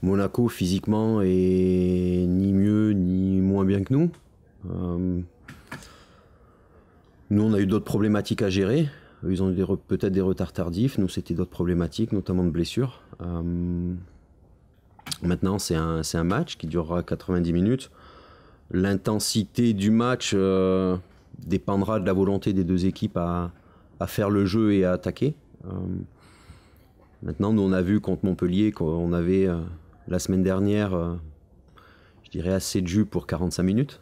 Monaco, physiquement, est ni mieux ni moins bien que nous. Nous, on a eu d'autres problématiques à gérer. Ils ont eu peut-être des retards tardifs. Nous, c'était d'autres problématiques, notamment de blessures. Maintenant, c'est un match qui durera 90 minutes. L'intensité du match dépendra de la volonté des deux équipes à faire le jeu et à attaquer. Maintenant, nous, on a vu contre Montpellier qu'on avait la semaine dernière, je dirais, assez de jus pour 45 minutes.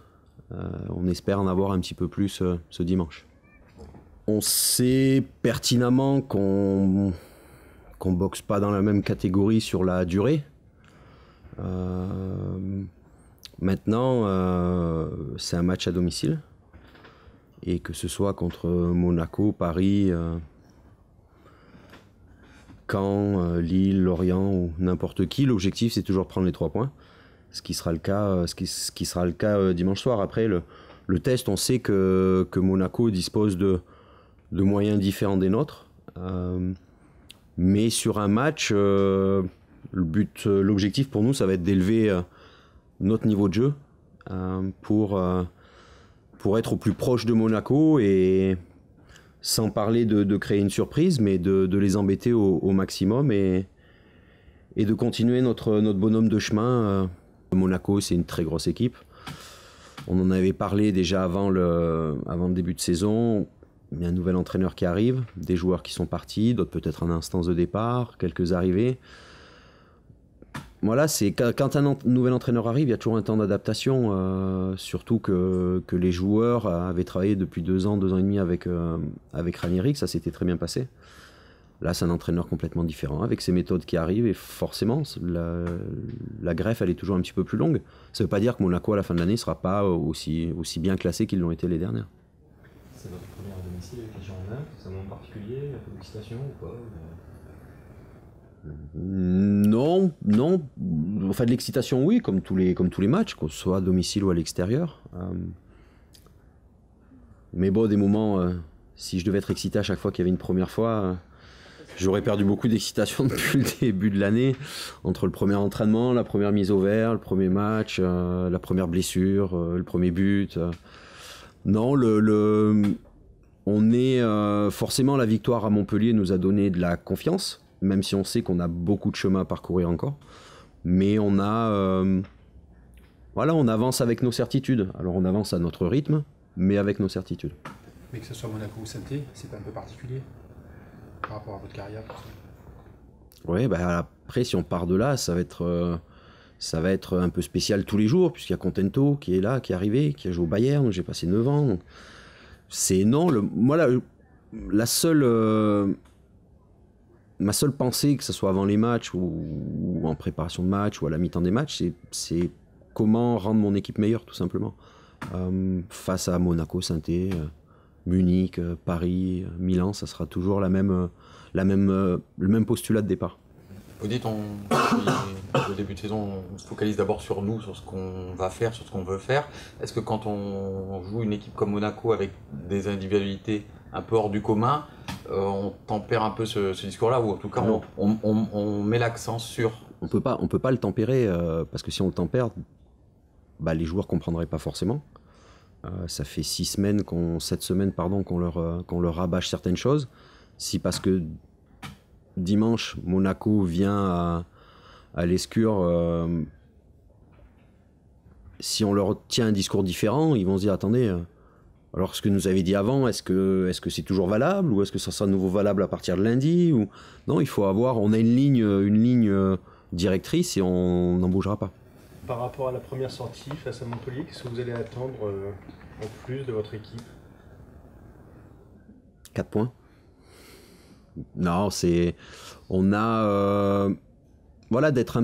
On espère en avoir un petit peu plus ce dimanche. On sait pertinemment qu'on boxe pas dans la même catégorie sur la durée. Maintenant, c'est un match à domicile. Et que ce soit contre Monaco, Paris, Caen, Lille, Lorient ou n'importe qui, l'objectif c'est toujours prendre les 3 points. Ce qui sera le cas, dimanche soir. Après, le test, on sait que Monaco dispose de moyens différents des nôtres. Mais sur un match, l'objectif pour nous, ça va être d'élever notre niveau de jeu pour être au plus proche de Monaco et sans parler de créer une surprise, mais de les embêter au maximum et de continuer notre bonhomme de chemin. Monaco, c'est une très grosse équipe. On en avait parlé déjà avant le début de saison. Il y a un nouvel entraîneur qui arrive, des joueurs qui sont partis, d'autres peut-être en instance de départ, quelques arrivées. Voilà, quand un nouvel entraîneur arrive, il y a toujours un temps d'adaptation, surtout que les joueurs avaient travaillé depuis 2 ans et demi avec Ranieri, ça s'était très bien passé. Là, c'est un entraîneur complètement différent, avec ses méthodes qui arrivent, et forcément, la greffe, elle est toujours un petit peu plus longue. Ça ne veut pas dire que Monaco, à la fin de l'année, ne sera pas aussi bien classé qu'ils l'ont été les dernières. C'est votre première à domicile avec les Girondins, c'est un moment particulier, un peu d'excitation ou pas? Non. Enfin, de l'excitation, oui, comme tous les matchs, qu'on soit à domicile ou à l'extérieur. Mais bon, des moments, si je devais être excité à chaque fois qu'il y avait une première fois, j'aurais perdu beaucoup d'excitation depuis le début de l'année, entre le premier entraînement, la première mise au vert, le premier match, la première blessure, le premier but. Non, on est forcément, la victoire à Montpellier nous a donné de la confiance, même si on sait qu'on a beaucoup de chemin à parcourir encore. Mais on avance avec nos certitudes. Alors on avance à notre rythme, mais avec nos certitudes. Mais que ce soit Monaco ou Saint-Étienne, c'est pas un peu particulier par rapport à votre carrière? Oui, après, si on part de là, ça va être un peu spécial tous les jours, puisqu'il y a Contento qui est là, qui est arrivé, qui a joué au Bayern, où j'ai passé 9 ans. Donc c'est non, ma seule pensée, que ce soit avant les matchs ou en préparation de match ou à la mi-temps des matchs, c'est comment rendre mon équipe meilleure, tout simplement. Face à Monaco, Saint-Étienne, Munich, Paris, Milan, ça sera toujours le même postulat de départ. Vous dites, au début de saison, on se focalise d'abord sur nous, sur ce qu'on va faire, sur ce qu'on veut faire. Est-ce que quand on joue une équipe comme Monaco avec des individualités un peu hors du commun, on tempère un peu ce discours-là, ou en tout cas on met l'accent sur... On peut pas le tempérer, parce que si on le tempère, les joueurs ne comprendraient pas forcément. Ça fait 7 semaines qu'on leur rabâche certaines choses. Si parce que dimanche, Monaco vient à l'Escure, si on leur tient un discours différent, ils vont se dire, attendez, alors ce que nous avez dit avant, est-ce que c'est toujours valable, ou est-ce que ça sera de nouveau valable à partir de lundi, ou... Non, on a une ligne directrice et on n'en bougera pas. Par rapport à la première sortie face à Montpellier, qu'est-ce que vous allez attendre en plus de votre équipe? 4 points. Non, d'être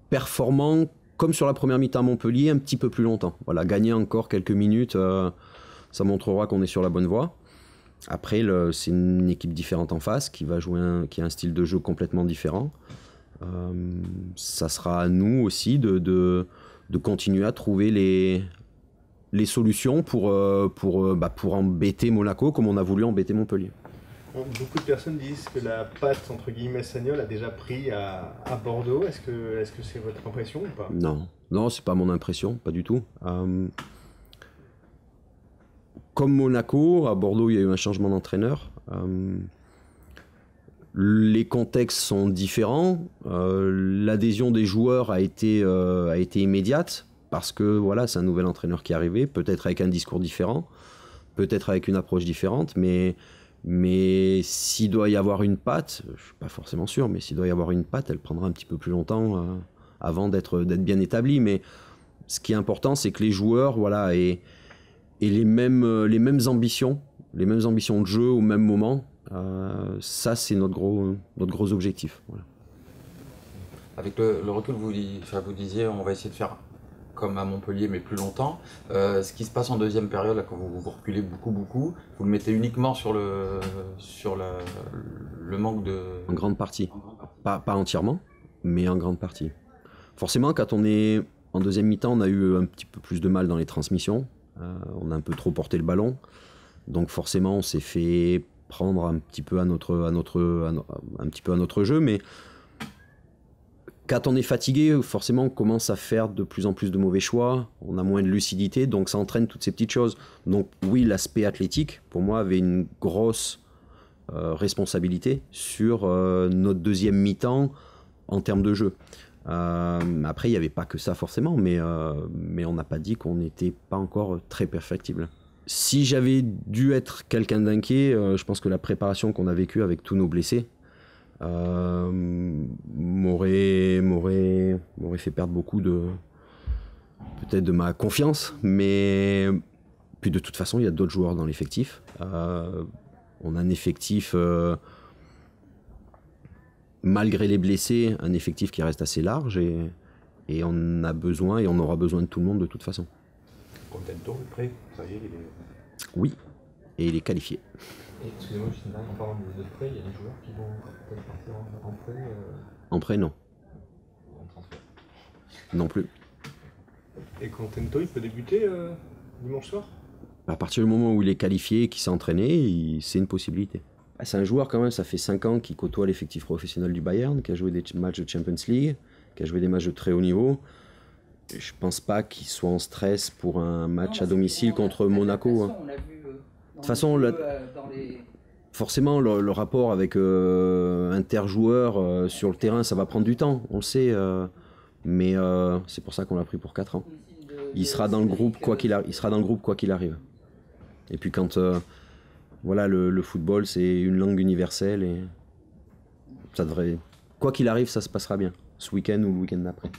performant comme sur la première mi-temps à Montpellier, un petit peu plus longtemps. Voilà, gagner encore quelques minutes, ça montrera qu'on est sur la bonne voie. Après, c'est une équipe différente en face qui a un style de jeu complètement différent. Ça sera à nous aussi de continuer à trouver les solutions pour embêter Monaco comme on a voulu embêter Montpellier. Beaucoup de personnes disent que la patte entre guillemets Sagnol a déjà pris à Bordeaux. Est-ce que c'est votre impression ou pas? Non, non, c'est pas mon impression, pas du tout. Comme Monaco, à Bordeaux, il y a eu un changement d'entraîneur. Les contextes sont différents. L'adhésion des joueurs a été immédiate parce que voilà, c'est un nouvel entraîneur qui est arrivé, peut-être avec un discours différent, peut-être avec une approche différente, mais s'il doit y avoir une patte, je ne suis pas forcément sûr, mais s'il doit y avoir une patte, elle prendra un petit peu plus longtemps avant d'être bien établie. Mais ce qui est important, c'est que les joueurs voilà, aient les mêmes ambitions de jeu au même moment. Ça, c'est notre gros objectif. Voilà. Avec le recul, vous disiez, on va essayer de faire comme à Montpellier, mais plus longtemps. Ce qui se passe en deuxième période, là, quand vous reculez beaucoup, vous le mettez uniquement sur le manque de... En grande partie. Pas entièrement, mais en grande partie. Forcément, quand on est en deuxième mi-temps, on a eu un petit peu plus de mal dans les transmissions. On a un peu trop porté le ballon. Donc forcément, on s'est fait prendre un petit peu à notre jeu, mais quand on est fatigué, forcément on commence à faire de plus en plus de mauvais choix, on a moins de lucidité, donc ça entraîne toutes ces petites choses. Donc oui, l'aspect athlétique, pour moi, avait une grosse responsabilité sur notre deuxième mi-temps en termes de jeu. Après, il n'y avait pas que ça forcément, mais on n'a pas dit qu'on n'était pas encore très perfectible. Si j'avais dû être quelqu'un d'inquiet, je pense que la préparation qu'on a vécue avec tous nos blessés m'aurait fait perdre beaucoup peut-être de ma confiance, mais puis de toute façon il y a d'autres joueurs dans l'effectif. On a un effectif, malgré les blessés, un effectif qui reste assez large et on a besoin et on aura besoin de tout le monde de toute façon. Contento est prêt, ça y est, il est... Oui, et il est qualifié. Et excusez-moi, juste une dernière, en parlant de prêt, il y a des joueurs qui vont peut-être partir en prêt En prêt, non. en transfert. Non plus. Et Contento, il peut débuter dimanche soir? À partir du moment où il est qualifié et qu'il s'est entraîné, c'est une possibilité. C'est un joueur quand même, ça fait 5 ans qu'il côtoie l'effectif professionnel du Bayern, qui a joué des matchs de Champions League, qui a joué des matchs de très haut niveau. Je pense pas qu'il soit en stress pour un match à domicile contre Monaco. De toute façon, forcément, le rapport avec interjoueurs sur le terrain, ça va prendre du temps, on le sait. Mais c'est pour ça qu'on l'a pris pour 4 ans. Il sera dans le groupe quoi qu'il arrive. Et puis quand voilà, le football, c'est une langue universelle et ça devrait, quoi qu'il arrive, ça se passera bien. Ce week-end ou le week-end d'après.